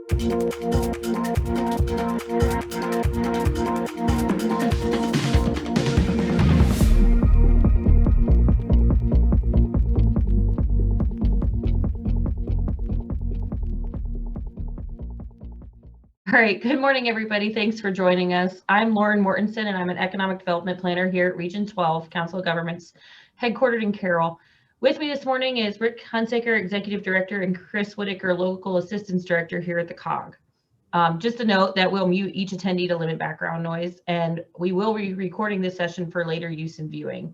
All right, good morning, everybody. Thanks for joining us. I'm Lauren Mortensen, and I'm an Economic Development Planner here at Region 12, Council of Governments, headquartered in Carroll. With me this morning is Rick Hunsaker, Executive Director, and Chris Whitaker, Local Assistance Director here at the COG. Just a note that we'll mute each attendee to limit background noise, and we will be recording this session for later use and viewing.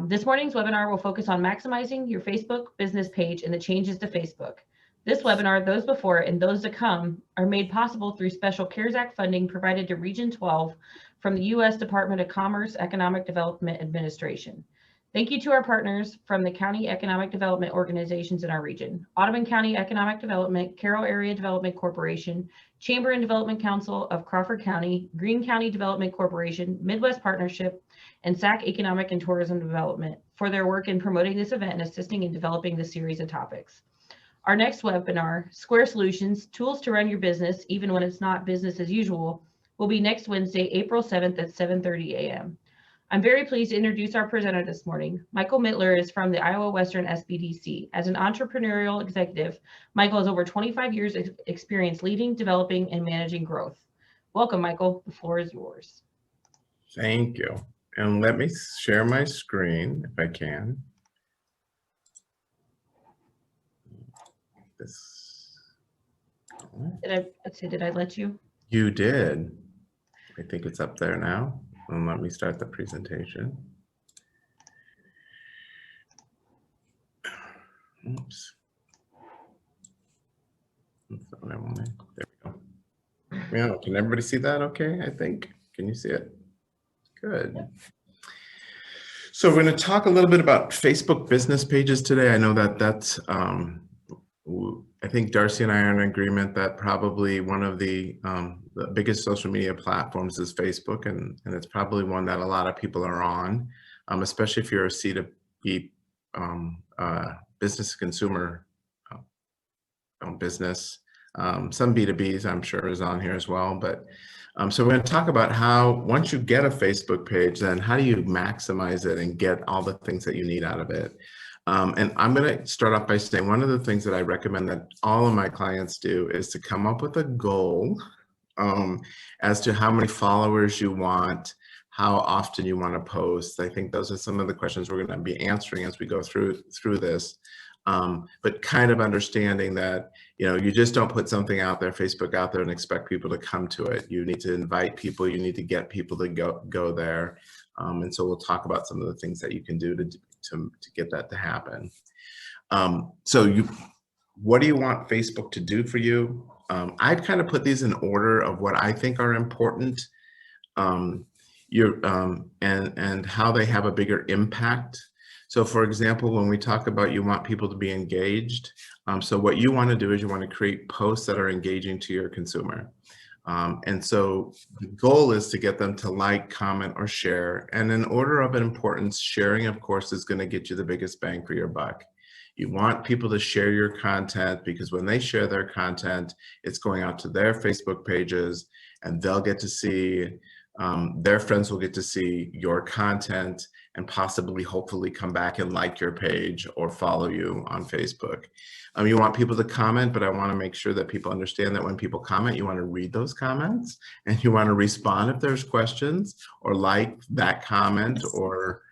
This morning's webinar will focus on maximizing your Facebook business page and the changes to Facebook. This webinar, those before it and those to come, are made possible through special CARES Act funding provided to Region 12 from the U.S. Department of Commerce Economic Development Administration. Thank you to our partners from the county economic development organizations in our region: Audubon County Economic Development, Carroll Area Development Corporation, Chamber and Development Council of Crawford County, Greene County Development Corporation, Midwest Partnership, and SAC Economic and Tourism Development for their work in promoting this event and assisting in developing the series of topics. Our next webinar, Square Solutions, Tools to Run Your Business Even When It's Not Business as Usual, will be next Wednesday, April 7th at 7:30 a.m. I'm very pleased to introduce our presenter this morning. Michael Mittler is from the Iowa Western SBDC. As an entrepreneurial executive, Michael has over 25 years of experience leading, developing, and managing growth. Welcome, Michael. The floor is yours. Thank you. And let me share my screen if I can. Did I let you? You did. I think it's up there now. And let me start the presentation. Oops. That's not what I wanted. There we go. Yeah, can everybody see that okay, I think? Can you see it? Good. So we're going to talk a little bit about Facebook business pages today. I know that that's I think Darcy and I are in agreement that probably one of the biggest social media platforms is Facebook, and it's probably one that a lot of people are on, especially if you're a C2B business to consumer business. Some B2Bs I'm sure is on here as well, but so we're going to talk about how once you get a Facebook page, then how do you maximize it and get all the things that you need out of it. And I'm going to start off by saying one of the things that I recommend that all of my clients do is to come up with a goal as to how many followers you want, how often you want to post. I think those are some of the questions we're going to be answering as we go through this. But kind of understanding that, you know, you just don't put something out there, Facebook out there, and expect people to come to it. You need to invite people. You need to get people to go there. And so we'll talk about some of the things that you can do to get that to happen. What do you want Facebook to do for you? I've kind of put these in order of what I think are important, and how they have a bigger impact. So for example, when we talk about you want people to be engaged, so what you want to do is you want to create posts that are engaging to your consumer. And so the goal is to get them to like, comment, or share. And in order of importance, sharing, of course, is going to get you the biggest bang for your buck. You want people to share your content because when they share their content, it's going out to their Facebook pages and they'll get to see, their friends will get to see your content and possibly, hopefully come back and like your page or follow you on Facebook. You want people to comment, but I want to make sure that people understand that when people comment, you want to read those comments and you want to respond if there's questions or like that comment or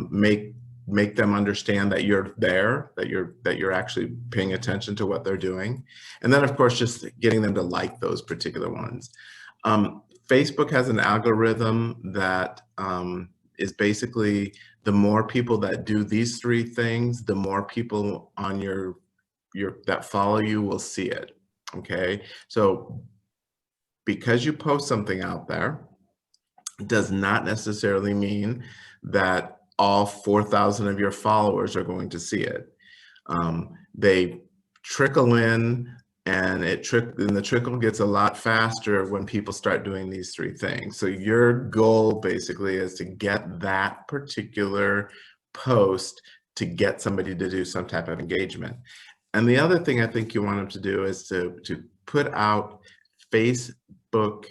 make them understand that you're there, that you're actually paying attention to what they're doing. And then of course, just getting them to like those particular ones. Facebook has an algorithm that is basically the more people that do these three things, the more people on that follow you will see it. Okay, so because you post something out there does not necessarily mean that all 4,000 of your followers are going to see it. They trickle in, and the trickle gets a lot faster when people start doing these three things. So your goal basically is to get that particular post to get somebody to do some type of engagement. And the other thing I think you want them to do is to put out Facebook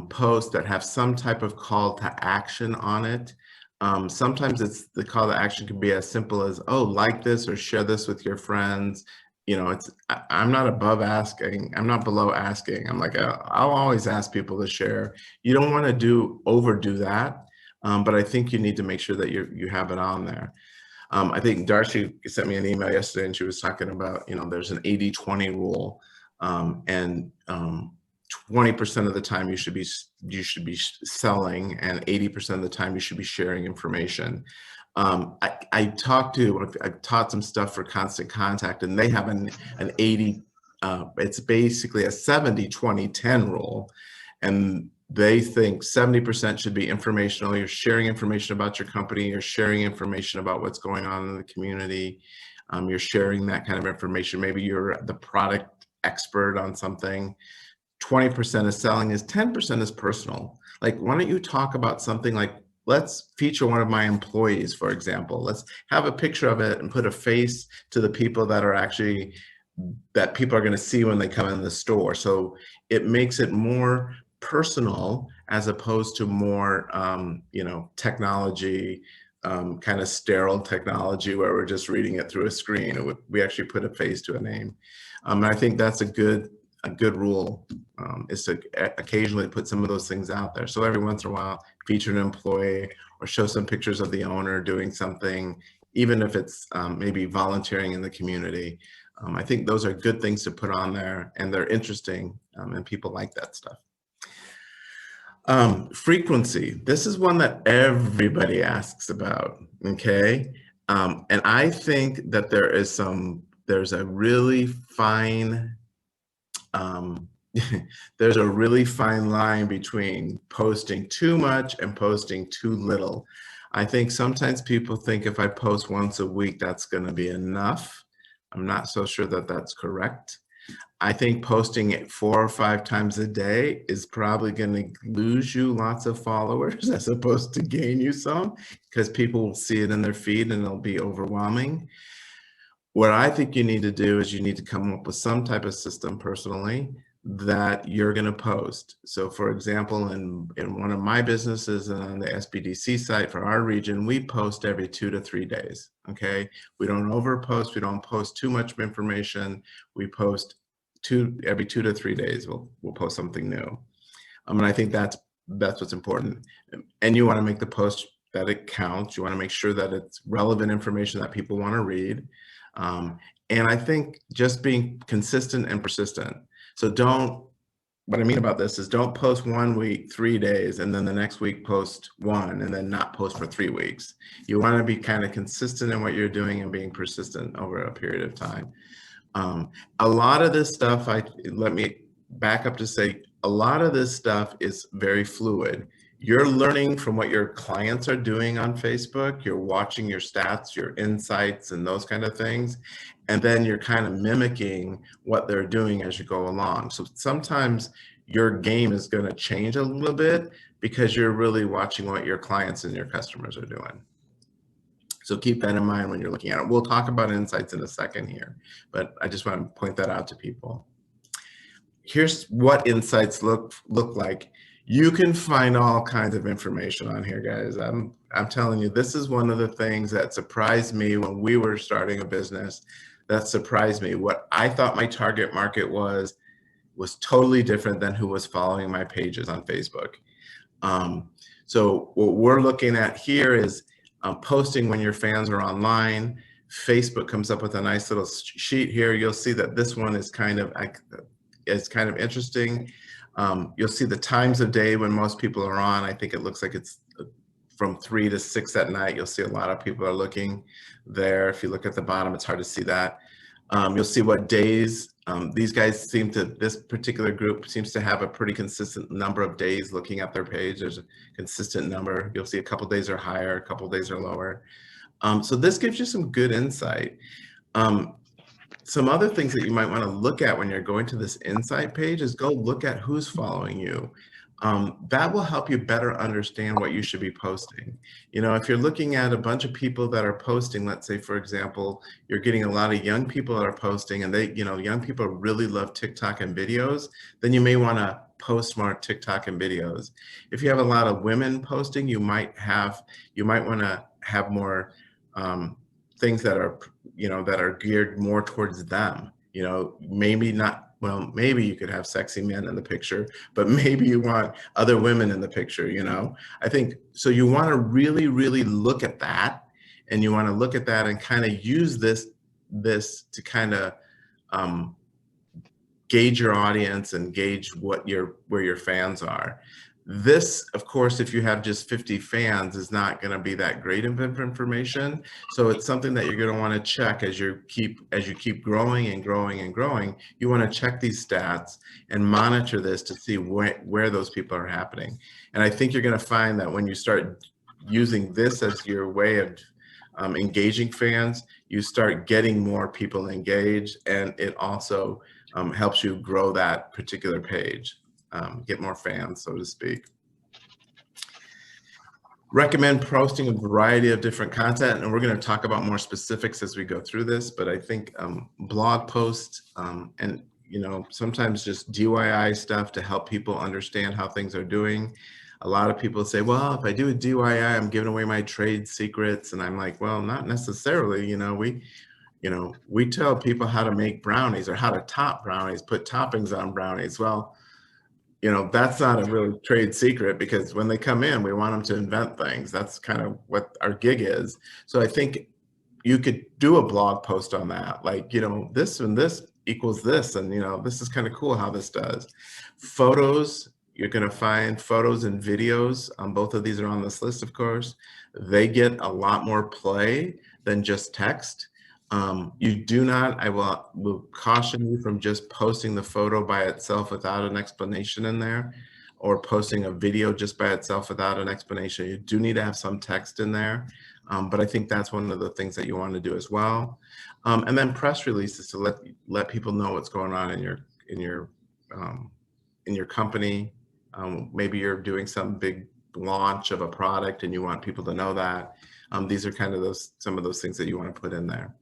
posts that have some type of call to action on it. Sometimes the call to action can be as simple as, oh, like this or share this with your friends. You know, I'm not above asking. I'm not below asking. I'm like, I'll always ask people to share. You don't want to overdo that, but I think you need to make sure that you have it on there. I think Darcy sent me an email yesterday and she was talking about, you know, there's an 80-20 rule, and 20% of the time you should be selling, and 80% of the time you should be sharing information. I've taught some stuff for Constant Contact, and they have an 80, it's basically a 70-20-10 rule. And they think 70% should be informational. You're sharing information about your company. You're sharing information about what's going on in the community. You're sharing that kind of information. Maybe you're the product expert on something. 20% is selling, is 10% is personal. Like, why don't you talk about something like, let's feature one of my employees, for example. Let's have a picture of it and put a face to the people that people are going to see when they come in the store. So it makes it more personal as opposed to more, you know, technology, kind of sterile technology where we're just reading it through a screen. We actually put a face to a name. And I think that's a good rule, is to occasionally put some of those things out there. So every once in a while, feature an employee or show some pictures of the owner doing something, even if it's maybe volunteering in the community. I think those are good things to put on there, and they're interesting, and people like that stuff. Frequency. This is one that everybody asks about, okay? And I think that there's a really fine, there's a really fine line between posting too much and posting too little. I think sometimes people think if I post once a week, that's going to be enough. I'm not so sure that that's correct. I think posting it 4 or 5 times a day is probably going to lose you lots of followers as opposed to gain you some, because people will see it in their feed and it'll be overwhelming. What I think you need to do is you need to come up with some type of system personally that you're going to post. So for example, in one of my businesses on the SBDC site for our region, we post every 2 to 3 days. Okay. We don't overpost. We don't post too much information. We post every 2 to 3 days. We'll post something new. And I think that's what's important. And you want to make the post that it counts. You want to make sure that it's relevant information that people want to read. And I think just being consistent and persistent. So what I mean about this is don't post 1 week, 3 days, and then the next week post 1 and then not post for 3 weeks. You want to be kind of consistent in what you're doing and being persistent over a period of time. A lot of this stuff, let me back up to say, a lot of this stuff is very fluid. You're learning from what your clients are doing on Facebook. You're watching your stats, your insights, and those kind of things. And then you're kind of mimicking what they're doing as you go along. So sometimes your game is going to change a little bit because you're really watching what your clients and your customers are doing. So keep that in mind when you're looking at it. We'll talk about insights in a second here, but I just want to point that out to people. Here's what insights look like. You can find all kinds of information on here, guys. I'm telling you, this is one of the things that surprised me when we were starting a business. That surprised me. What I thought my target market was totally different than who was following my pages on Facebook. So what we're looking at here is posting when your fans are online. Facebook comes up with a nice little sheet here. You'll see that this one is kind of interesting. You'll see the times of day when most people are on. I think it looks like it's from 3 to 6 at night. You'll see a lot of people are looking there. If you look at the bottom, it's hard to see that. You'll see what days. These guys this particular group seems to have a pretty consistent number of days looking at their page. There's a consistent number. You'll see a couple days are higher, a couple days are lower. So this gives you some good insight. Some other things that you might want to look at when you're going to this insight page is go look at who's following you. that will help you better understand what you should be posting. You know, if you're looking at a bunch of people that are posting, let's say, for example, you're getting a lot of young people that are posting and they, you know, young people really love TikTok and videos, then you may want to post more TikTok and videos. If you have a lot of women posting, you might want to have more things that are, you know, that are geared more towards them. You know, maybe not, well, maybe you could have sexy men in the picture, but maybe you want other women in the picture, you know? I think, so you want to really, really look at that, and you want to look at that and kind of use this to kind of gauge your audience and gauge where your fans are. This, of course, if you have just 50 fans, is not going to be that great of information. So it's something that you're going to want to check as you keep growing and growing and growing. You want to check these stats and monitor this to see where those people are happening. And I think you're going to find that when you start using this as your way of engaging fans, you start getting more people engaged, and it also helps you grow that particular page, get more fans, so to speak. Recommend posting a variety of different content, and we're going to talk about more specifics as we go through this, but I think blog posts and, you know, sometimes just DIY stuff to help people understand how things are doing. A lot of people say, well, if I do a DIY, I'm giving away my trade secrets. And I'm like, well, not necessarily. You know, we tell people how to make brownies or how to top brownies, put toppings on brownies. Well, you know, that's not a real trade secret, because when they come in, we want them to invent things. That's kind of what our gig is. So I think you could do a blog post on that. Like, you know, this and this equals this. And, you know, this is kind of cool how this does. Photos, you're going to find photos and videos. Both of these are on this list, of course. They get a lot more play than just text. You do not, I will caution you from just posting the photo by itself without an explanation in there, or posting a video just by itself without an explanation. You do need to have some text in there. But I think that's one of the things that you want to do as well. And then press releases to let people know what's going on in your company. Maybe you're doing some big launch of a product and you want people to know that. These are kind of some of those things that you want to put in there.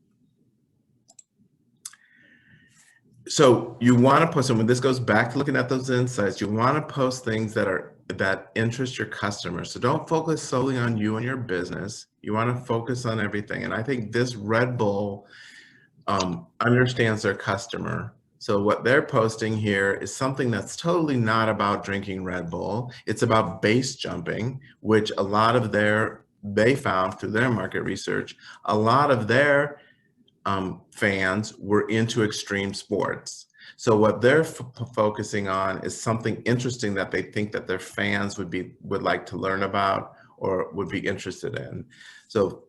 So you want to post, and when this goes back to looking at those insights, you want to post things that interest your customers. So don't focus solely on you and your business. You want to focus on everything. And I think this Red Bull understands their customer. So what they're posting here is something that's totally not about drinking Red Bull. It's about base jumping, which they found through their market research, a lot of their fans were into extreme sports. So what they're focusing on is something interesting that they think that their fans would like to learn about or would be interested in. So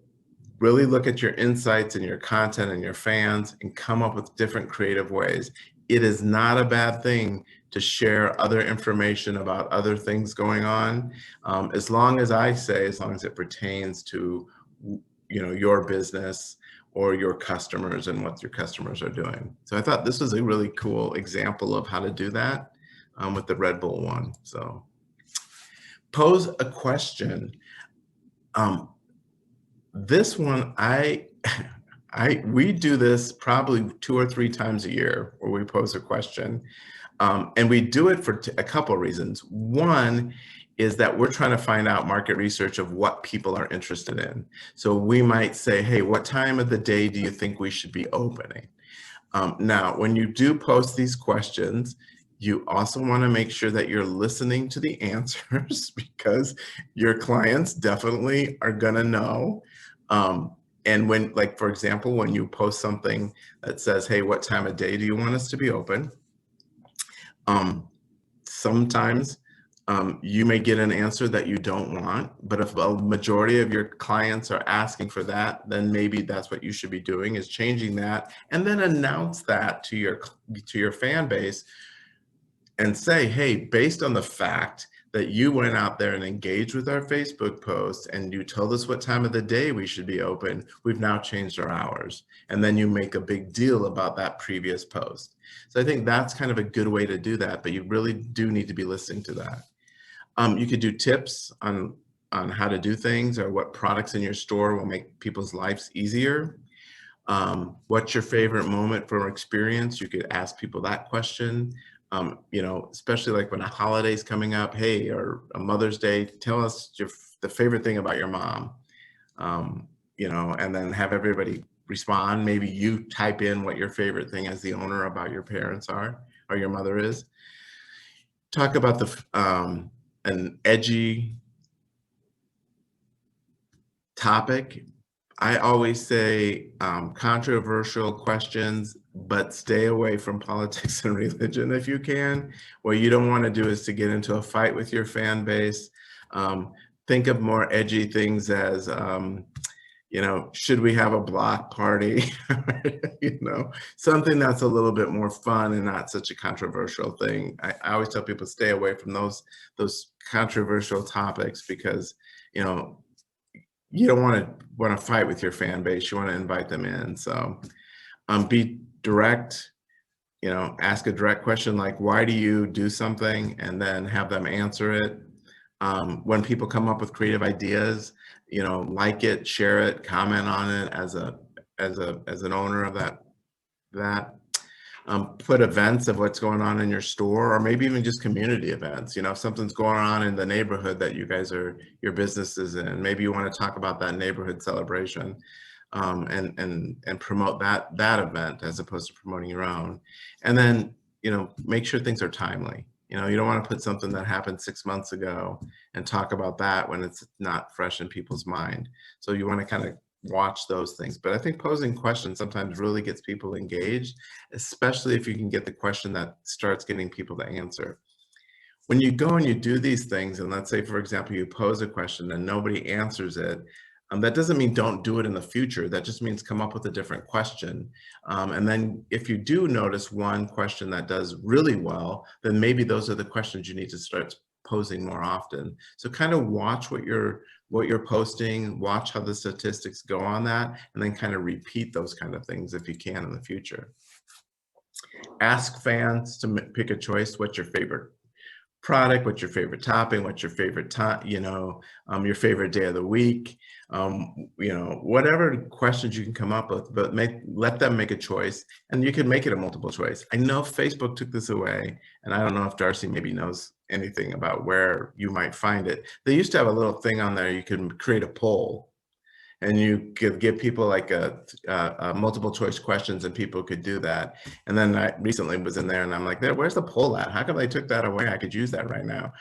really look at your insights and your content and your fans and come up with different creative ways. It is not a bad thing to share other information about other things going on, as long as it pertains to, you know, your business or your customers and what your customers are doing. So I thought this was a really cool example of how to do that with the Red Bull one. So pose a question. This one, we do this probably 2 or 3 times a year where we pose a question. And we do it for a couple of reasons. One is that we're trying to find out market research of what people are interested in. So we might say, hey, what time of the day do you think we should be opening? Now, when you do post these questions, you also want to make sure that you're listening to the answers, because your clients definitely are going to know. And when, like, for example, when you post something that says, hey, what time of day do you want us to be open? Sometimes you may get an answer that you don't want, but if a majority of your clients are asking for that, then maybe that's what you should be doing, is changing that, and then announce that to your fan base and say, hey, based on the fact that you went out there and engaged with our Facebook post and you told us what time of the day we should be open, we've now changed our hours. And then you make a big deal about that previous post. So I think that's kind of a good way to do that, but you really do need to be listening to that. You could do tips on how to do things or what products in your store will make people's lives easier. What's your favorite moment from experience? You could ask people that question. You know, especially like when a holiday's coming up, hey, or a Mother's Day, tell us the favorite thing about your mom. You know, and then have everybody respond. Maybe you type in what your favorite thing as the owner about your parents are or your mother is. Talk about an edgy topic. I always say controversial questions, but stay away from politics and religion if you can. What you don't want to do is to get into a fight with your fan base. Think of more edgy things as, you know, should we have a block party? You know, something that's a little bit more fun and not such a controversial thing. I always tell people stay away from those controversial topics because, you know, you don't want to fight with your fan base. You want to invite them in. So be direct, you know, ask a direct question like, why do you do something? And then have them answer it. When people come up with creative ideas, you know, like it, share it, comment on it as an owner of that. Put events of what's going on in your store, or maybe even just community events. You know, if something's going on in the neighborhood that your business is in, maybe you want to talk about that neighborhood celebration, and promote that event as opposed to promoting your own. And then, you know, make sure things are timely. You know, you don't want to put something that happened 6 months ago and talk about that when it's not fresh in people's mind. So you want to kind of watch those things. But I think posing questions sometimes really gets people engaged, especially if you can get the question that starts getting people to answer. When you go and you do these things, and let's say, for example, you pose a question and nobody answers it, that doesn't mean don't do it in the future. That just means come up with a different question. And then if you do notice one question that does really well, then maybe those are the questions you need to start posing more often. So kind of watch what you're posting, watch how the statistics go on that, and then kind of repeat those kind of things if you can in the future. Ask fans to pick a choice. What's your favorite product? What's your favorite topping? What's your favorite time? You know, your favorite day of the week? You know, whatever questions you can come up with, but let them make a choice, and you can make it a multiple choice. I know Facebook took this away, and I don't know if Darcy maybe knows anything about where you might find it. They used to have a little thing on there. You could create a poll, and you could give people like a multiple choice questions, and people could do that. And then I recently was in there and I'm like, where's the poll at? How come they took that away? I could use that right now.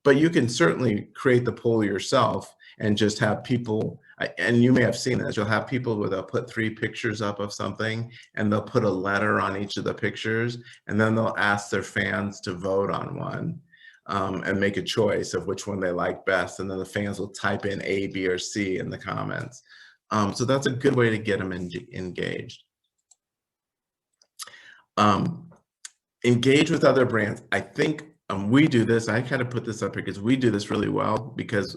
But you can certainly create the poll yourself and just have people, and you may have seen this, you'll have people where they'll put 3 pictures up of something and they'll put a letter on each of the pictures, and then they'll ask their fans to vote on one. And make a choice of which one they like best. And then the fans will type in A, B, or C in the comments. So that's a good way to get them engaged. Engage with other brands. I think we do this. I kind of put this up here because we do this really well because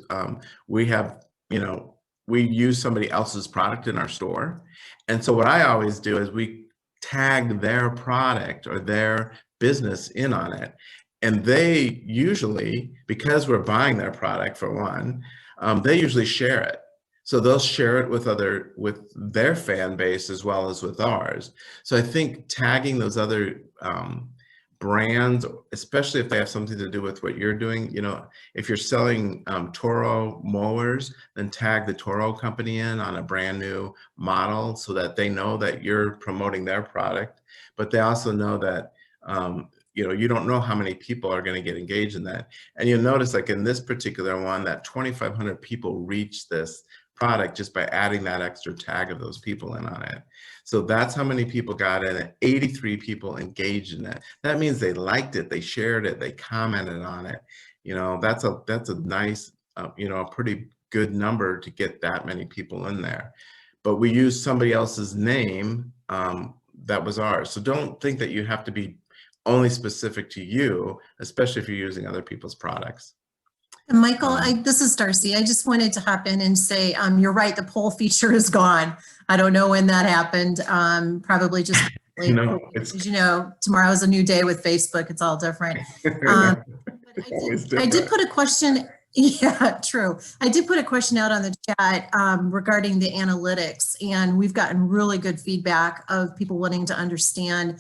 we have, you know, we use somebody else's product in our store. And so what I always do is we tag their product or their business in on it. And they usually, because we're buying their product for one, they usually share it. So they'll share it with their fan base as well as with ours. So I think tagging those other brands, especially if they have something to do with what you're doing, you know, if you're selling Toro mowers, then tag the Toro company in on a brand new model so that they know that you're promoting their product, but they also know that you know, you don't know how many people are going to get engaged in that. And you'll notice, like in this particular one, that 2,500 people reached this product just by adding that extra tag of those people in on it. So that's how many people got in it. 83 people engaged in it. That means they liked it, they shared it, they commented on it. You know, that's a nice, you know, a pretty good number to get that many people in there. But we used somebody else's name that was ours. So don't think that you have to be only specific to you, especially if you're using other people's products. And Michael, this is Darcy. I just wanted to hop in and say, you're right, the poll feature is gone. I don't know when that happened. Probably just, no, as you know, tomorrow is a new day with Facebook. It's all different. But I did put a question. Yeah, true. I did put a question out on the chat regarding the analytics, and we've gotten really good feedback of people wanting to understand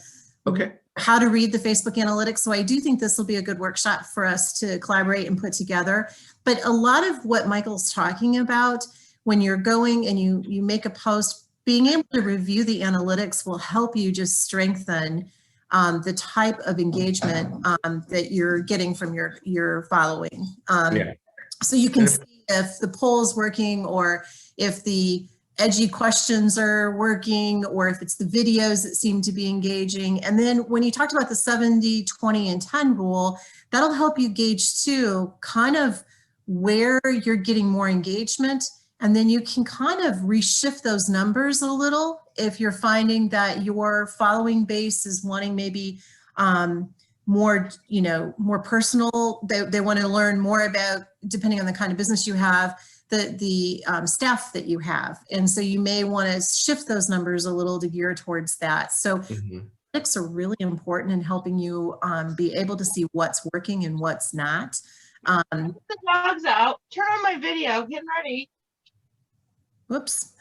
how to read the Facebook analytics. So I do think this will be a good workshop for us to collaborate and put together. But a lot of what Michael's talking about, when you're going and you make a post, being able to review the analytics will help you just strengthen the type of engagement that you're getting from your following. So you can see if the poll is working, or if the edgy questions are working, or if it's the videos that seem to be engaging. And then when you talked about the 70, 20, and 10 rule, that'll help you gauge too, kind of where you're getting more engagement. And then you can kind of reshift those numbers a little if you're finding that your following base is wanting maybe more, more personal. They want to learn more about, depending on the kind of business you have, the staff that you have. And so you may want to shift those numbers a little to gear towards that. So analytics are really important in helping you be able to see what's working and what's not. The dog's out. Turn on my video. Getting ready. Whoops.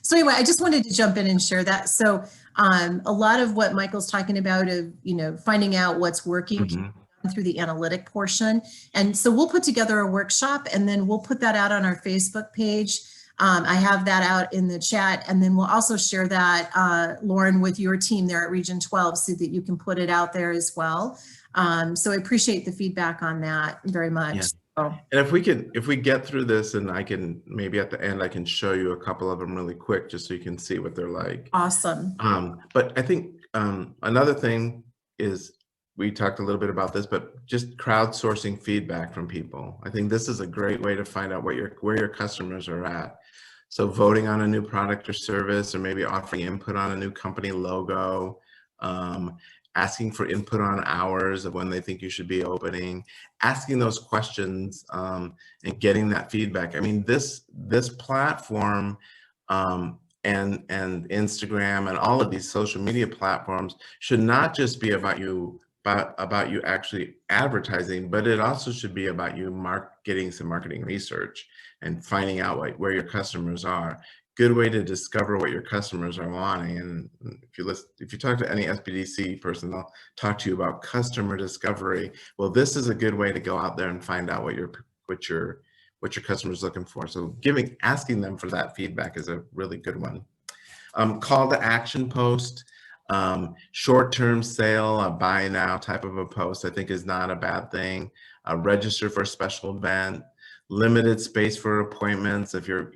So anyway, I just wanted to jump in and share that. So a lot of what Michael's talking about of, finding out what's working through the analytic portion. And so we'll put together a workshop, and then we'll put that out on our Facebook page. I have that out in the chat, and then we'll also share that, Lauren, with your team there at Region 12 so that you can put it out there as well. So I appreciate the feedback on that very much. Yeah. So. And if we get through this, and I can, maybe at the end, I can show you a couple of them really quick, just so you can see what they're like. Awesome. But I think another thing is, we talked a little bit about this, but just crowdsourcing feedback from people. I think this is a great way to find out where your customers are at. So voting on a new product or service, or maybe offering input on a new company logo, asking for input on hours of when they think you should be opening, asking those questions and getting that feedback. I mean, this platform and Instagram and all of these social media platforms should not just be about you actually advertising, but it also should be about you getting some marketing research and finding out where your customers are. Good way to discover what your customers are wanting. And if you talk to any SBDC person, they'll talk to you about customer discovery. Well, this is a good way to go out there and find out what your customer's looking for. So asking them for that feedback is a really good one. Call to action post. Short-term sale, a buy now type of a post, I think is not a bad thing. Register for a special event, limited space for appointments. If you're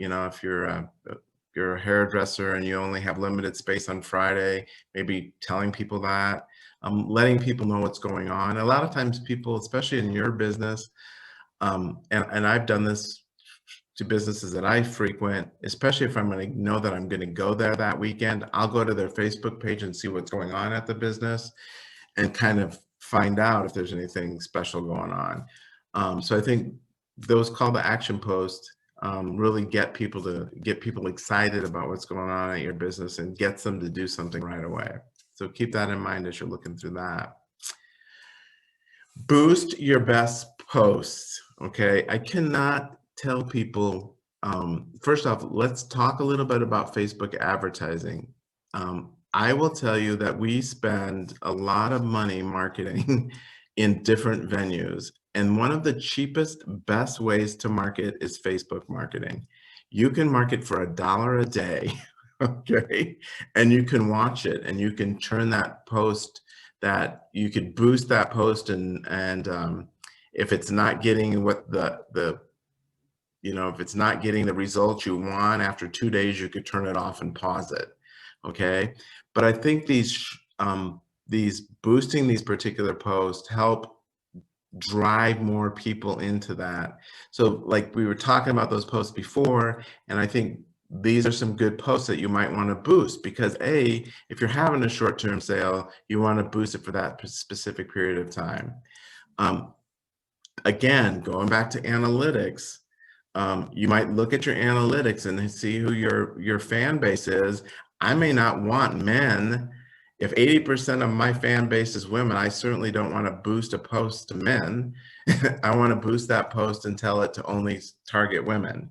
a hairdresser and you only have limited space on Friday, maybe telling people that, letting people know what's going on. A lot of times people, especially in your business, and I've done this to businesses that I frequent, especially if I'm going to know that I'm going to go there that weekend, I'll go to their Facebook page and see what's going on at the business and kind of find out if there's anything special going on. So I think those call to action posts really get people excited about what's going on at your business and gets them to do something right away. So keep that in mind as you're looking through that. Boost your best posts. Okay, I cannot tell people, first off, let's talk a little bit about Facebook advertising. I will tell you that we spend a lot of money marketing in different venues. And one of the cheapest, best ways to market is Facebook marketing. You can market for $1 a day, okay? And you can watch it, and you can turn that post, that you could boost that post, and if it's not getting what if it's not getting the results you want after 2 days, you could turn it off and pause it, okay? But I think these boosting these particular posts help drive more people into that. So like we were talking about those posts before, and I think these are some good posts that you might want to boost, because if you're having a short-term sale, you want to boost it for that specific period of time. Again, going back to analytics, you might look at your analytics and see who your fan base is. I may not want men If 80% of my fan base is women, I certainly don't want to boost a post to men. I want to boost that post and tell it to only target women.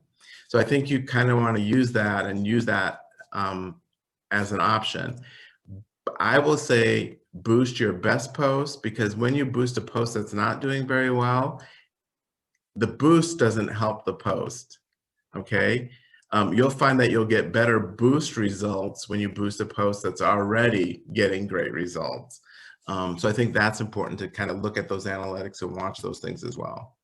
So I think you kind of want to use that and use that as an option. I will say boost your best post, because when you boost a post that's not doing very well, the boost doesn't help the post, okay? You'll find that you'll get better boost results when you boost a post that's already getting great results. So I think that's important to kind of look at those analytics and watch those things as well.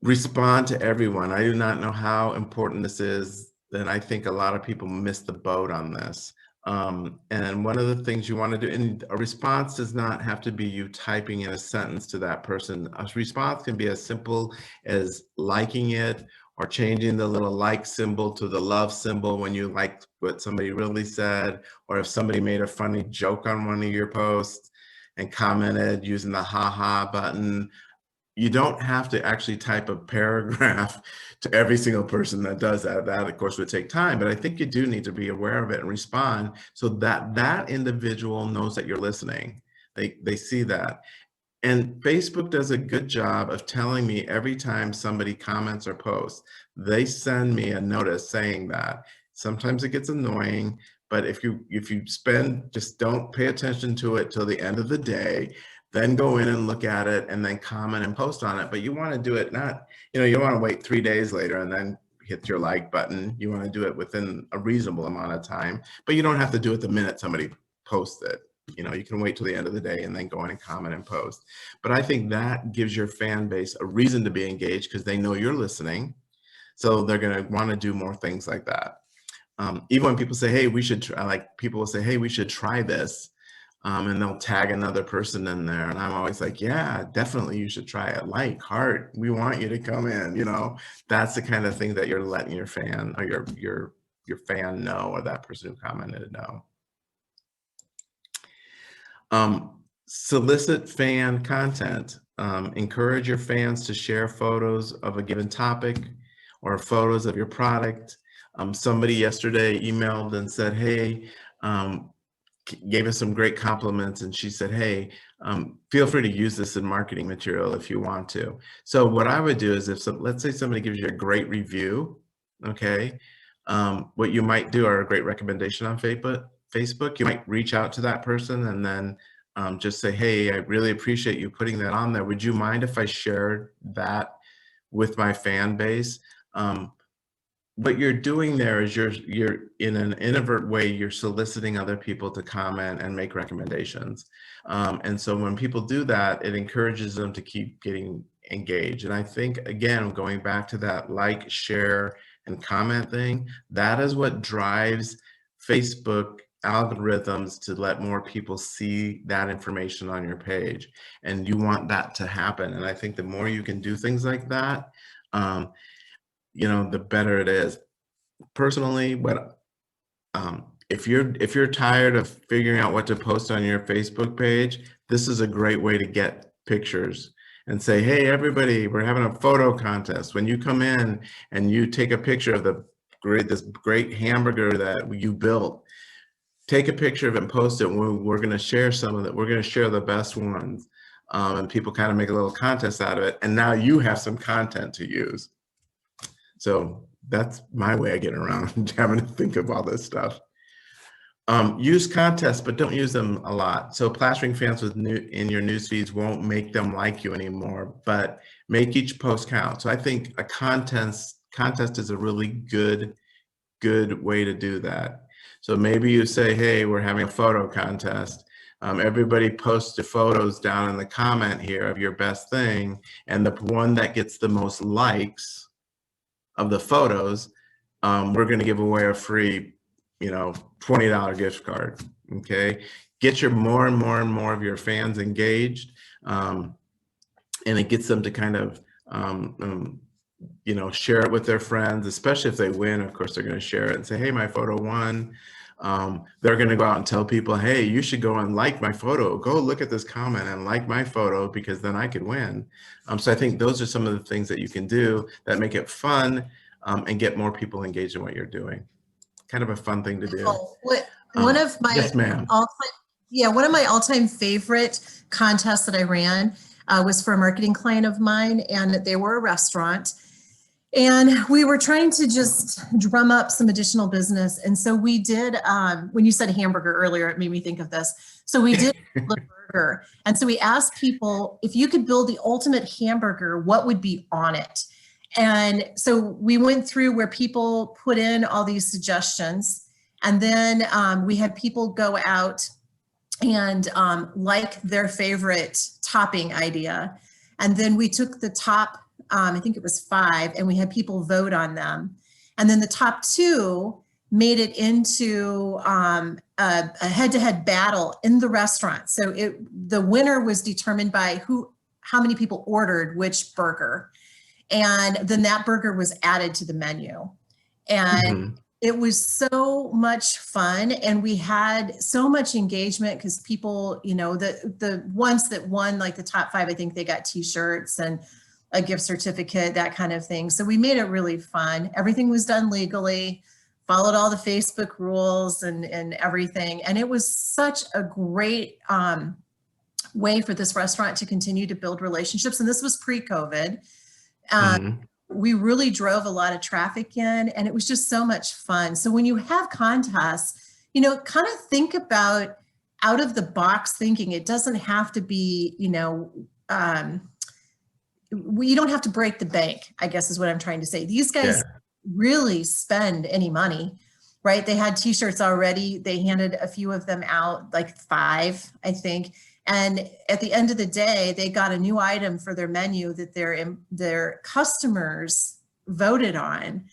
Respond to everyone. I do not know how important this is, and I think a lot of people miss the boat on this. And one of the things you want to do, and a response does not have to be you typing in a sentence to that person. A response can be as simple as liking it, or changing the little like symbol to the love symbol when you like what somebody really said, or if somebody made a funny joke on one of your posts and commented using the haha button. You don't have to actually type a paragraph to every single person that does that. That, of course, would take time, but I think you do need to be aware of it and respond so that that individual knows that you're listening. They see that. And Facebook does a good job of telling me every time somebody comments or posts. They send me a notice saying that. Sometimes it gets annoying, but if you spend, just don't pay attention to it till the end of the day, then go in and look at it and then comment and post on it. But you want to do it not, you don't want to wait 3 days later and then hit your like button. You want to do it within a reasonable amount of time, but you don't have to do it the minute somebody posts it. You can wait till the end of the day and then go in and comment and post. But I think that gives your fan base a reason to be engaged because they know you're listening. So they're going to want to do more things like that. Even when people say, hey, we should try, like people will say, hey, we should try this. And they'll tag another person in there. And I'm always like, yeah, definitely you should try it. Like, heart, we want you to come in. That's the kind of thing that you're letting your fan or your fan know, or that person who commented know. Solicit fan content. Encourage your fans to share photos of a given topic or photos of your product. Somebody yesterday emailed and said, hey, gave us some great compliments, and she said, hey, feel free to use this in marketing material if you want to. So what I would do is let's say somebody gives you a great review, okay, what you might do, or a great recommendation on Facebook, you might reach out to that person and then just say, hey, I really appreciate you putting that on there. Would you mind if I shared that with my fan base? What you're doing there is you're in an inadvertent way, you're soliciting other people to comment and make recommendations. And so when people do that, it encourages them to keep getting engaged. And I think, again, going back to that like, share, and comment thing, that is what drives Facebook algorithms to let more people see that information on your page. And you want that to happen. And I think the more you can do things like that, the better it is. Personally, if you're tired of figuring out what to post on your Facebook page, this is a great way to get pictures and say, hey, everybody, we're having a photo contest. When you come in and you take a picture of this great hamburger that you built, take a picture of it and post it. We're going to share some of it. We're going to share the best ones. And people kind of make a little contest out of it. And now you have some content to use. So that's my way of getting around having to think of all this stuff. Use contests, but don't use them a lot. So plastering fans in your news feeds won't make them like you anymore, but make each post count. So I think a contest is a really good way to do that. So maybe you say, hey, we're having a photo contest. Everybody post your photos down in the comment here of your best thing. And the one that gets the most likes of the photos, we're going to give away a free, $20 gift card. Okay. Get your more and more of your fans engaged. And it gets them to kind of, share it with their friends, especially if they win. Of course, they're going to share it and say, hey, my photo won. They're going to go out and tell people, hey, you should go and like my photo. Go look at this comment and like my photo, because then I could win. So I think those are some of the things that you can do that make it fun and get more people engaged in what you're doing. Kind of a fun thing to do. One of my yes, ma'am. one of my all-time favorite contests that I ran was for a marketing client of mine, and they were a restaurant. And we were trying to just drum up some additional business. And so we did, when you said hamburger earlier, it made me think of this. So we did the burger. And so we asked people, if you could build the ultimate hamburger, what would be on it? And so we went through where people put in all these suggestions. And then we had people go out and like their favorite topping idea. And then we took the top, I think it was 5, and we had people vote on them. And then the top 2 made it into a head-to-head battle in the restaurant. So the winner was determined by how many people ordered which burger. And then that burger was added to the menu. And it was so much fun, and we had so much engagement because people, the ones that won, like the top 5, I think they got t-shirts and a gift certificate, that kind of thing. So we made it really fun. Everything was done legally, followed all the Facebook rules and everything. And it was such a great way for this restaurant to continue to build relationships. And this was pre-COVID. We really drove a lot of traffic in, and it was just so much fun. So when you have contests, kind of think about out of the box thinking. It doesn't have to be, you don't have to break the bank, I guess is what I'm trying to say. These guys really spend any money, right? They had t-shirts already. They handed a few of them out, like 5, I think. And at the end of the day, they got a new item for their menu that their customers voted on.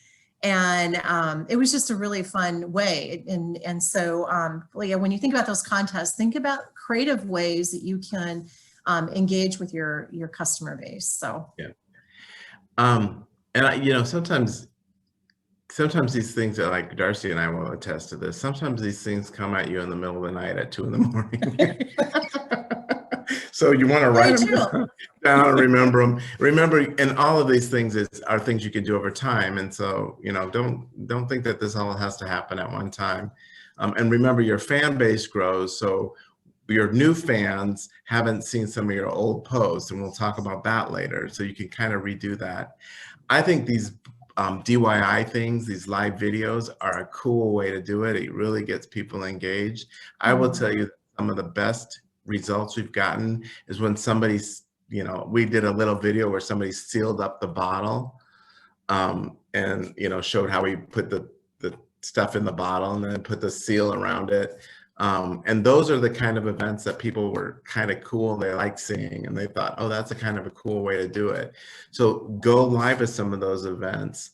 And it was just a really fun way. And so, when you think about those contests, think about creative ways that you can engage with your customer base. So and sometimes these things are like, Darcy and I will attest to this. Sometimes these things come at you in the middle of the night at 2 in. So you want to write them down and remember them. Remember, and all of these things are things you can do over time. And so, don't think that this all has to happen at one time. And remember, your fan base grows. So your new fans haven't seen some of your old posts, and we'll talk about that later. So you can kind of redo that. I think these DIY things, these live videos, are a cool way to do it. It really gets people engaged. I will tell you some of the best results we've gotten is when somebody's, we did a little video where somebody sealed up the bottle and, showed how we put the stuff in the bottle and then put the seal around it. And those are the kind of events that people were kind of cool. They like seeing, and they thought, oh, that's a kind of a cool way to do it. So go live at some of those events.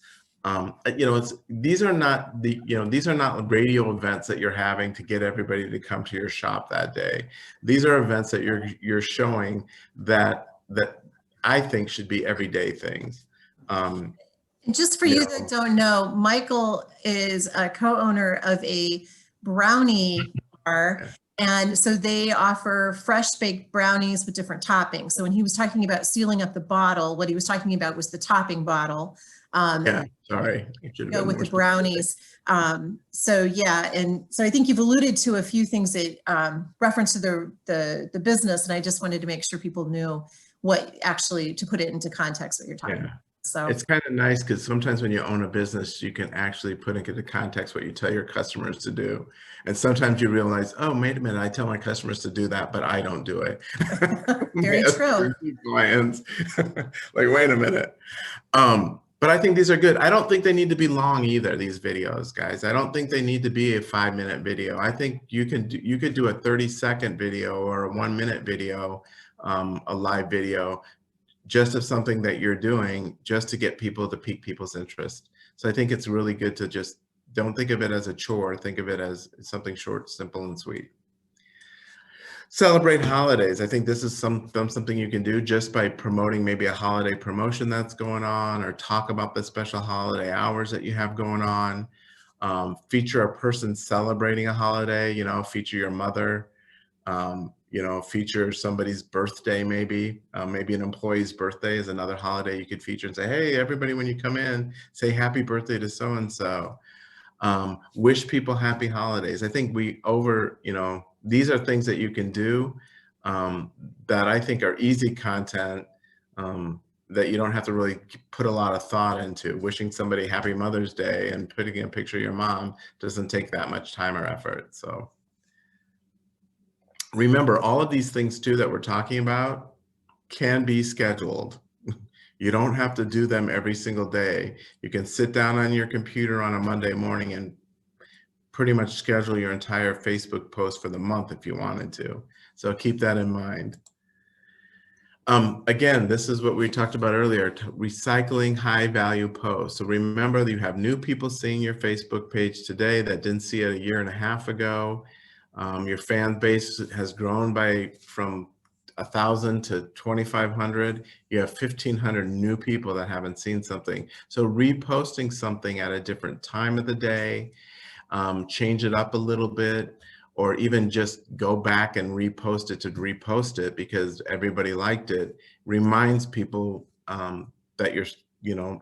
These are not radio events that you're having to get everybody to come to your shop that day. These are events that you're showing that I think should be everyday things. And just for you that don't know, Michael is a co-owner of a brownie bar. And so they offer fresh baked brownies with different toppings. So when he was talking about sealing up the bottle, what he was talking about was the topping bottle. Sorry. With the brownies. And so I think you've alluded to a few things that reference to the business, and I just wanted to make sure people knew what actually to put it into context what you're talking about. So it's kind of nice because sometimes when you own a business, you can actually put it into context what you tell your customers to do. And sometimes you realize, oh, wait a minute, I tell my customers to do that, but I don't do it. Very true. Clients, like, wait a minute. But I think these are good. I don't think they need to be long either, these videos, guys. I don't think they need to be a 5-minute video. I think you could do a 30-second video or a 1-minute video, a live video, just of something that you're doing just to get people to pique people's interest. So I think it's really good to just don't think of it as a chore. Think of it as something short, simple, and sweet. Celebrate holidays. I think this is something you can do just by promoting maybe a holiday promotion that's going on, or talk about the special holiday hours that you have going on. Feature a person celebrating a holiday, feature your mother, feature somebody's birthday, maybe an employee's birthday is another holiday you could feature and say, hey, everybody, when you come in, say happy birthday to so-and-so. Wish people happy holidays. I think these are things that you can do that I think are easy content that you don't have to really put a lot of thought into. Wishing somebody happy Mother's Day and putting in a picture of your mom doesn't take that much time or effort. So remember, all of these things too that we're talking about can be scheduled. You don't have to do them every single day. You can sit down on your computer on a Monday morning and pretty much schedule your entire Facebook post for the month if you wanted to. So keep that in mind. Again, this is what we talked about earlier, recycling high value posts. So remember that you have new people seeing your Facebook page today that didn't see it a year and a half ago. Your fan base has grown from 1,000 to 2,500. You have 1,500 new people that haven't seen something. So reposting something at a different time of the day, change it up a little bit, or even just go back and repost it to repost it because everybody liked it, reminds people that you're,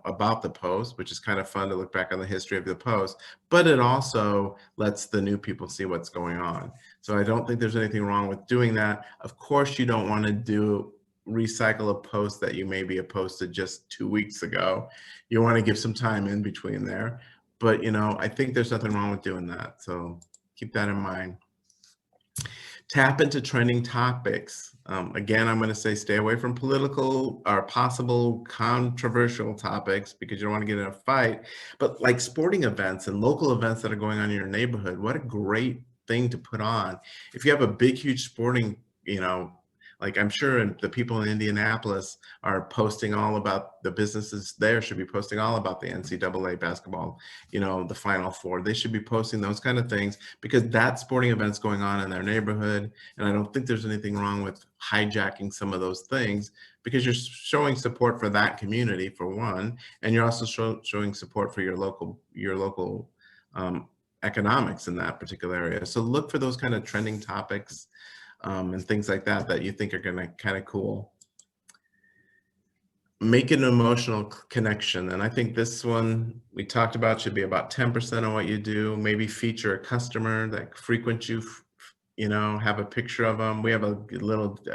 about the post, which is kind of fun to look back on the history of the post, but it also lets the new people see what's going on. So I don't think there's anything wrong with doing that. Of course, you don't want to recycle a post that you maybe posted just 2 weeks ago. You want to give some time in between there, but I think there's nothing wrong with doing that. So keep that in mind. Tap into trending topics. Again, I'm going to say stay away from political or possible controversial topics because you don't want to get in a fight. But like sporting events and local events that are going on in your neighborhood, what a great thing to put on. If you have a big, huge sporting, like I'm sure the people in Indianapolis are posting all about, the businesses there should be posting all about the NCAA basketball, the Final Four. They should be posting those kind of things because that sporting event's going on in their neighborhood. And I don't think there's anything wrong with hijacking some of those things because you're showing support for that community for one, and you're also showing support for your local economics in that particular area. So look for those kind of trending topics and things like that you think are gonna kind of cool. Make an emotional connection. And I think this one we talked about should be about 10% of what you do. Maybe feature a customer that frequents you, have a picture of them. We have a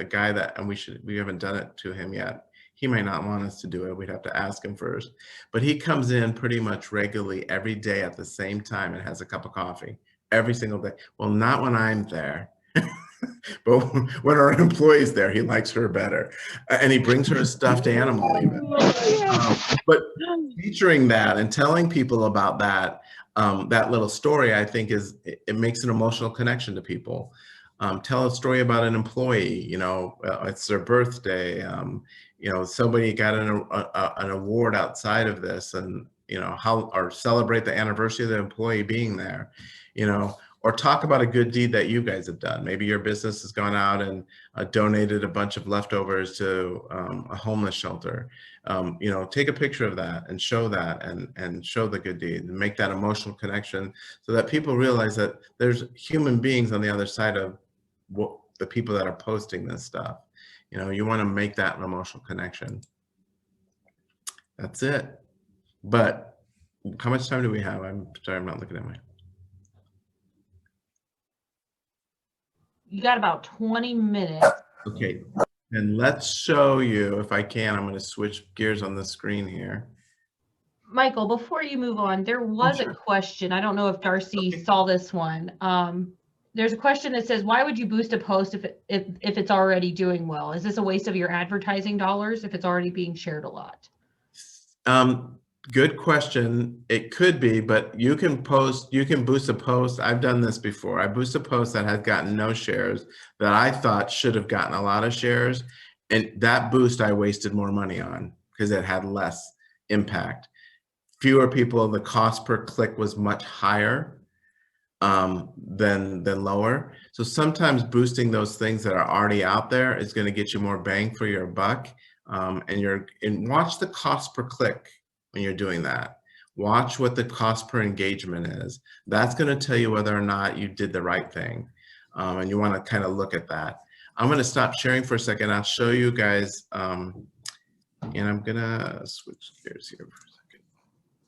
guy that, and we haven't done it to him yet. He might not want us to do it. We'd have to ask him first, but he comes in pretty much regularly every day at the same time and has a cup of coffee every single day. Well, not when I'm there. But when our employee's there, he likes her better. And he brings her a stuffed animal even. But featuring that and telling people about that, that little story, I think it makes an emotional connection to people. Tell a story about an employee, it's their birthday, somebody got an award outside of this and, or celebrate the anniversary of the employee being there, or talk about a good deed that you guys have done. Maybe your business has gone out and donated a bunch of leftovers to a homeless shelter. Take a picture of that and show that and show the good deed and make that emotional connection so that people realize that there's human beings on the other side of the people that are posting this stuff. You want to make that an emotional connection. That's it. But how much time do we have? I'm sorry, I'm not looking at my. You got about 20 minutes. Okay, and let's show you, if I can, I'm going to switch gears on the screen here. Michael, before you move on, there was a question. I don't know if Darcy saw this one. There's a question that says, why would you boost a post if it's already doing well? Is this a waste of your advertising dollars if it's already being shared a lot? Good question. It could be, but you can boost a post. I've done this before. I boost a post that has gotten no shares that I thought should have gotten a lot of shares. And that boost I wasted more money on because it had less impact. Fewer people, the cost per click was much higher than lower. So sometimes boosting those things that are already out there is going to get you more bang for your buck. And watch the cost per click. When you're doing that, watch what the cost per engagement is. That's going to tell you whether or not you did the right thing. And you want to kind of look at that. I'm going to stop sharing for a second. I'll show you guys. And I'm going to switch gears here for a second.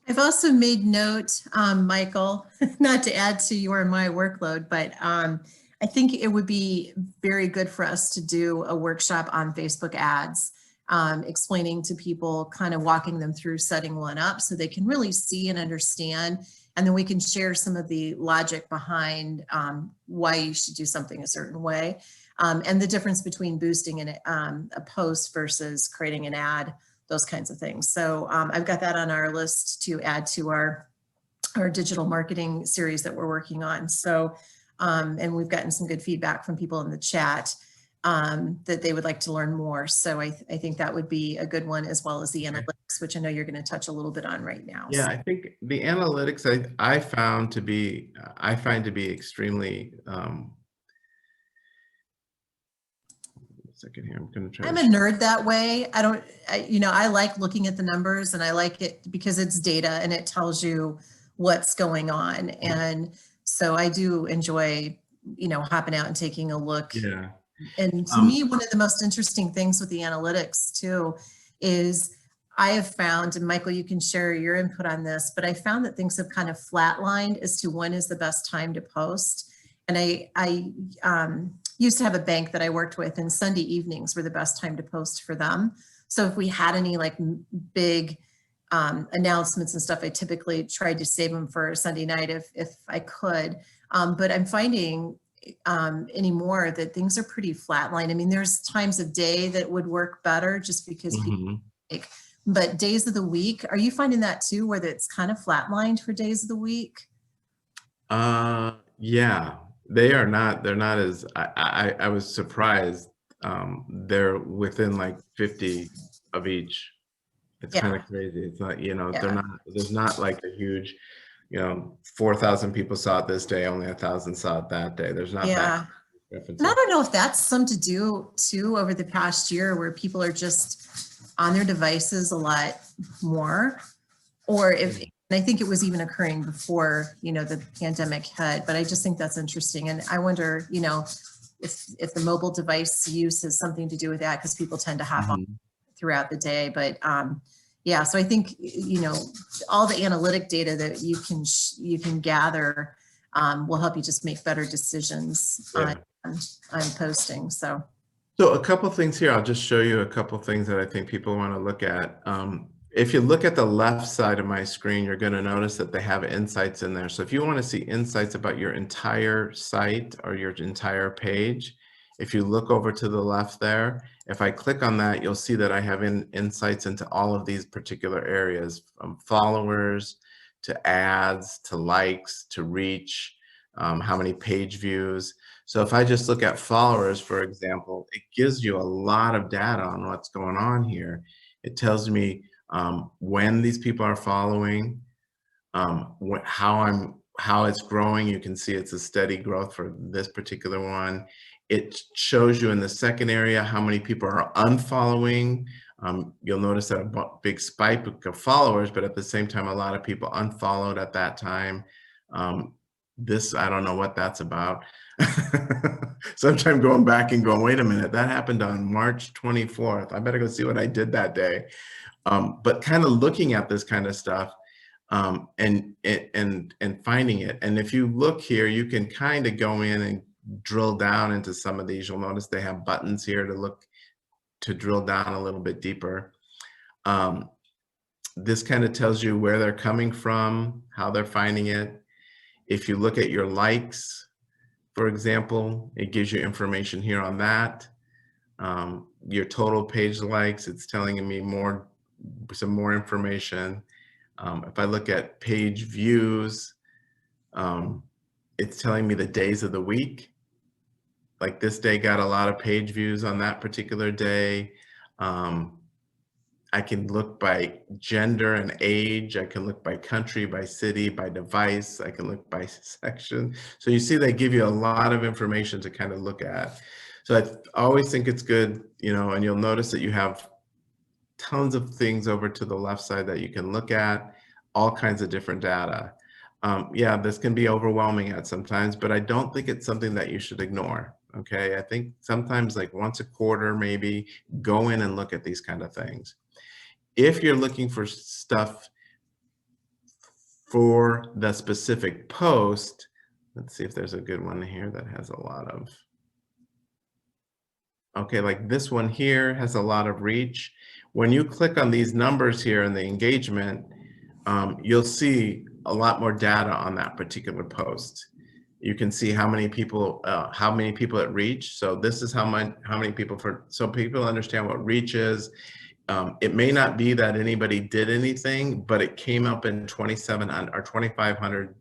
I've also made note, Michael, not to add to your and my workload, but I think it would be very good for us to do a workshop on Facebook ads, explaining to people, kind of walking them through setting one up so they can really see and understand. And then we can share some of the logic behind why you should do something a certain way, and the difference between boosting a post versus creating an ad, those kinds of things. So I've got that on our list to add to our digital marketing series that we're working on. So, and we've gotten some good feedback from people in the chat that they would like to learn more. So I think that would be a good one, as well as the analytics, which I know you're going to touch a little bit on right now. Yeah, I think the analytics I find to be extremely second here. I'm going to try. I'm a nerd that way. I like looking at the numbers, and I like it because it's data and it tells you what's going on. And so I do enjoy, hopping out and taking a look. Yeah. And to me, one of the most interesting things with the analytics too is I have found, and Michael, you can share your input on this, but I found that things have kind of flatlined as to when is the best time to post. And I used to have a bank that I worked with, and Sunday evenings were the best time to post for them. So if we had any like big announcements and stuff, I typically tried to save them for Sunday night if I could. But I'm finding anymore that things are pretty flatline. I mean, there's times of day that would work better just because people like, but days of the week, are you finding that too, where it's kind of flatlined for days of the week? Yeah, they're not as, I was surprised. They're within like 50 of each. It's kind of crazy. It's not, there's not like a huge, 4,000 people saw it this day, only 1,000 saw it that day. There's not that difference. And I don't know if that's something to do too over the past year, where people are just on their devices a lot more, or if, and I think it was even occurring before, the pandemic hit, but I just think that's interesting. And I wonder, if the mobile device use has something to do with that, because people tend to hop on throughout the day. But yeah, so I think, all the analytic data that you can gather will help you just make better decisions on posting. So a couple things here. I'll just show you a couple things that I think people want to look at. If you look at the left side of my screen, you're going to notice that they have insights in there. So if you want to see insights about your entire site or your entire page, if you look over to the left there, if I click on that, you'll see that I have insights into all of these particular areas, from followers to ads to likes to reach, how many page views. So if I just look at followers, for example, it gives you a lot of data on what's going on here. It tells me when these people are following, how it's growing. You can see it's a steady growth for this particular one. It shows you in the second area how many people are unfollowing. You'll notice that a big spike of followers, but at the same time, a lot of people unfollowed at that time. This, I don't know what that's about. Sometime going back and going, wait a minute, that happened on March 24th. I better go see what I did that day. But kind of looking at this kind of stuff and finding it. And if you look here, you can kind of go in and drill down into some of these. You'll notice they have buttons here to drill down a little bit deeper. This kind of tells you where they're coming from, how they're finding it. If you look at your likes, for example, it gives you information here on that. Your total page likes, it's telling me some more information. If I look at page views, it's telling me the days of the week. Like this day got a lot of page views on that particular day. I can look by gender and age. I can look by country, by city, by device. I can look by section. So you see, they give you a lot of information to kind of look at. So I always think it's good, and you'll notice that you have tons of things over to the left side that you can look at, all kinds of different data. Yeah, this can be overwhelming at sometimes, but I don't think it's something that you should ignore. Okay, I think sometimes like once a quarter, maybe go in and look at these kind of things. If you're looking for stuff for the specific post. Let's see if there's a good one here that has a lot of, okay, like this one here has a lot of reach. When you click on these numbers here in the engagement, you'll see a lot more data on that particular post. You can see how many people it reached. So this is how many people, so people understand what reach is. It may not be that anybody did anything, but it came up in 2,500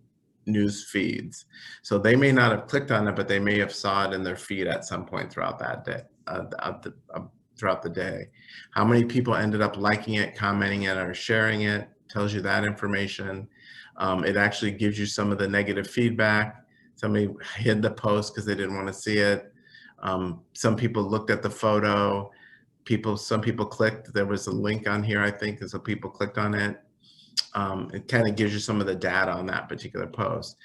news feeds. So they may not have clicked on it, but they may have saw it in their feed at some point throughout that day, throughout the day. How many people ended up liking it, commenting it, or sharing it, tells you that information. It actually gives you some of the negative feedback. Somebody hid the post because they didn't want to see it. Some people looked at the photo. Some people clicked. There was a link on here, I think, and so people clicked on it. It kind of gives you some of the data on that particular post.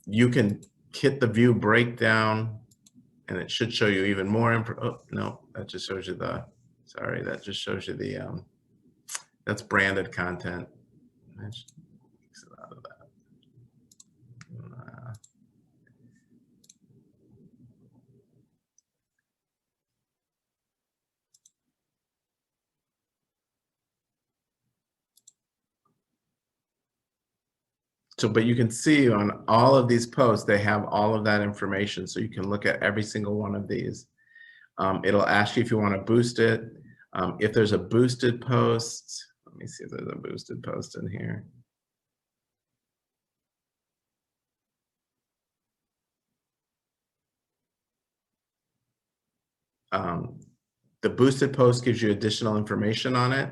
You can hit the view breakdown, and it should show you even more. Oh, no, that just shows you the, sorry, that just shows you the, that's branded content. So, but you can see on all of these posts, they have all of that information. So you can look at every single one of these. It'll ask you if you want to boost it. If there's a boosted post, let me see if there's a boosted post in here. The boosted post gives you additional information on it.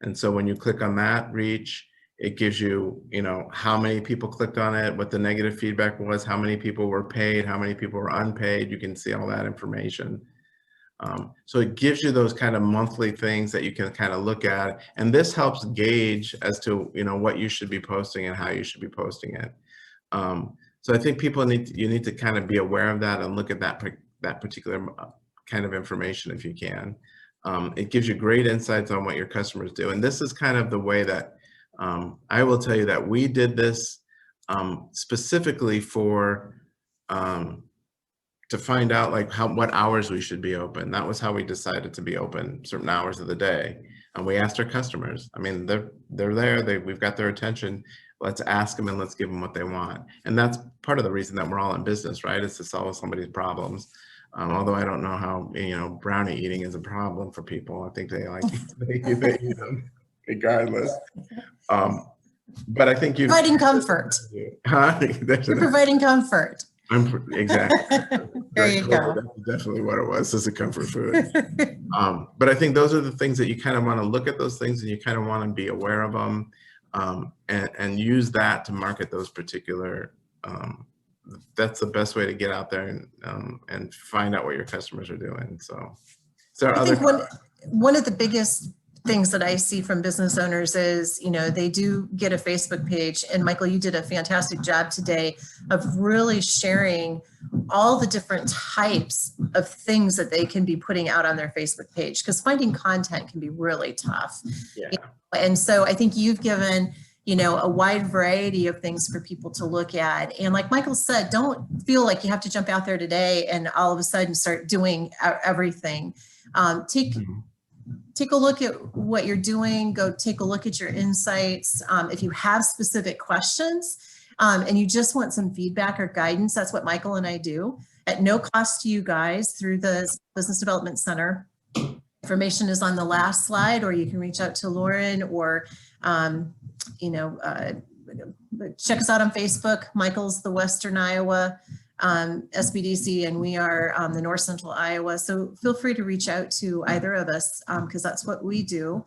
And so when you click on that reach, it gives you, how many people clicked on it, what the negative feedback was, how many people were paid, how many people were unpaid. You can see all that information. So it gives you those kind of monthly things that you can kind of look at. And this helps gauge as to, what you should be posting and how you should be posting it. So I think you need to kind of be aware of that and look at that particular kind of information if you can. It gives you great insights on what your customers do. And this is kind of the way that I will tell you that we did this specifically for to find out like what hours we should be open. That was how we decided to be open certain hours of the day. And we asked our customers. I mean, they're there. We've got their attention. Let's ask them and let's give them what they want. And that's part of the reason that we're all in business, right? Is to solve somebody's problems. Although I don't know how brownie eating is a problem for people. I think they like they eat them regardless. But I think you're providing comfort. Huh? You're providing comfort. Exactly. There you go. That's definitely what it was. It's a comfort food. But I think those are the things that you kind of want to look at those things and you kind of want to be aware of them and use that to market those particular. That's the best way to get out there and find out what your customers are doing. So I think one of the biggest things that I see from business owners is, they do get a Facebook page. And Michael, you did a fantastic job today of really sharing all the different types of things that they can be putting out on their Facebook page, because finding content can be really tough. Yeah. And so I think you've given, a wide variety of things for people to look at. And like Michael said, don't feel like you have to jump out there today and all of a sudden start doing everything. Take a look at what you're doing, go take a look at your insights. If you have specific questions and you just want some feedback or guidance, that's what Michael and I do at no cost to you guys through the Business Development Center. Information is on the last slide, or you can reach out to Lauren or, check us out on Facebook. Michael's the Western Iowa SBDC, and we are the North Central Iowa. So feel free to reach out to either of us because that's what we do.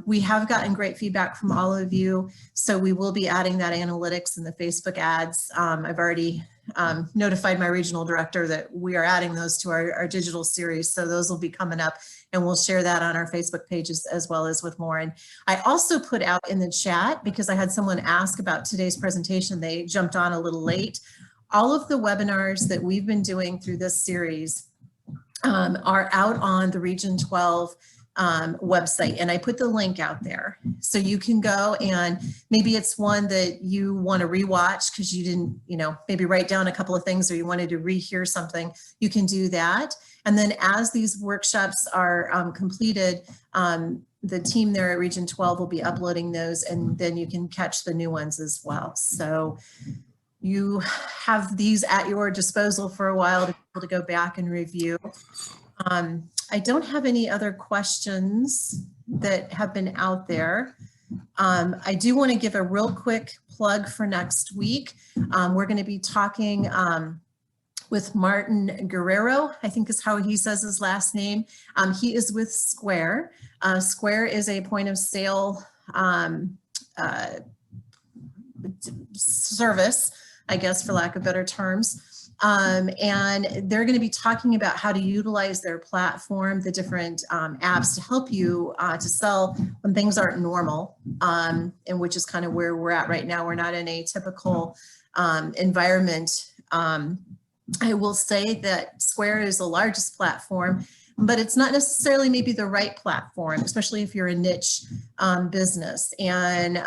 We have gotten great feedback from all of you. So we will be adding that analytics and the Facebook ads. I've already notified my regional director that we are adding those to our digital series. So those will be coming up, and we'll share that on our Facebook pages as well as with Lauren. I also put out in the chat, because I had someone ask about today's presentation. They jumped on a little late. All of the webinars that we've been doing through this series are out on the Region 12 website, and I put the link out there. So you can go, and maybe it's one that you want to rewatch because you didn't, maybe write down a couple of things, or you wanted to rehear something. You can do that. And then as these workshops are completed, the team there at Region 12 will be uploading those, and then you can catch the new ones as well. So you have these at your disposal for a while to be able to go back and review. I don't have any other questions that have been out there. I do want to give a real quick plug for next week. We're going to be talking with Martin Guerrero, I think is how he says his last name. He is with Square. Square is a point of sale service, I guess, for lack of better terms. And they're going to be talking about how to utilize their platform, the different apps to help you to sell when things aren't normal, and which is kind of where we're at right now. We're not in a typical environment. I will say that Square is the largest platform, but it's not necessarily maybe the right platform, especially if you're a niche business. And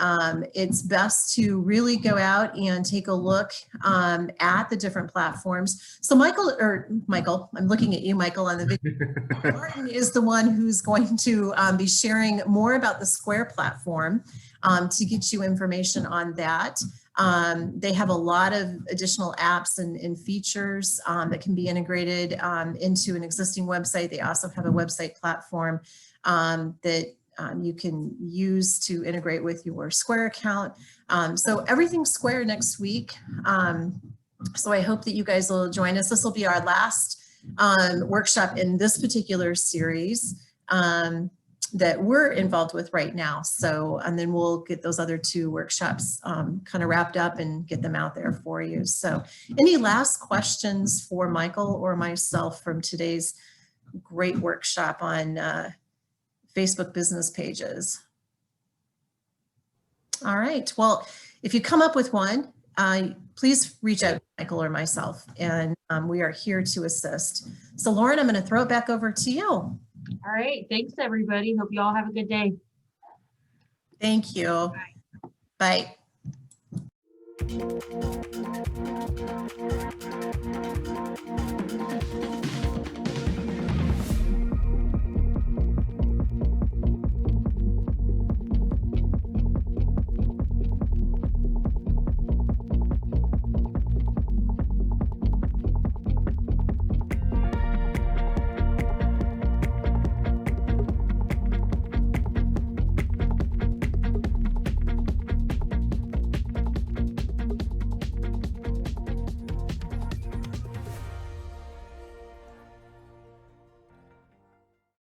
it's best to really go out and take a look at the different platforms. So Michael, I'm looking at you, Michael, on the video. Martin is the one who's going to be sharing more about the Square platform to get you information on that. They have a lot of additional apps and features that can be integrated into an existing website. They also have a website platform that you can use to integrate with your Square account. So everything's Square next week. So I hope that you guys will join us. This will be our last workshop in this particular series that we're involved with right now. So, and then we'll get those other two workshops kind of wrapped up and get them out there for you. So any last questions for Michael or myself from today's great workshop on Facebook business pages? All right, well, if you come up with one, please reach out to Michael or myself, and we are here to assist. So Lauren, I'm going to throw it back over to you. All right. Thanks, everybody. Hope you all have a good day. Thank you. Bye.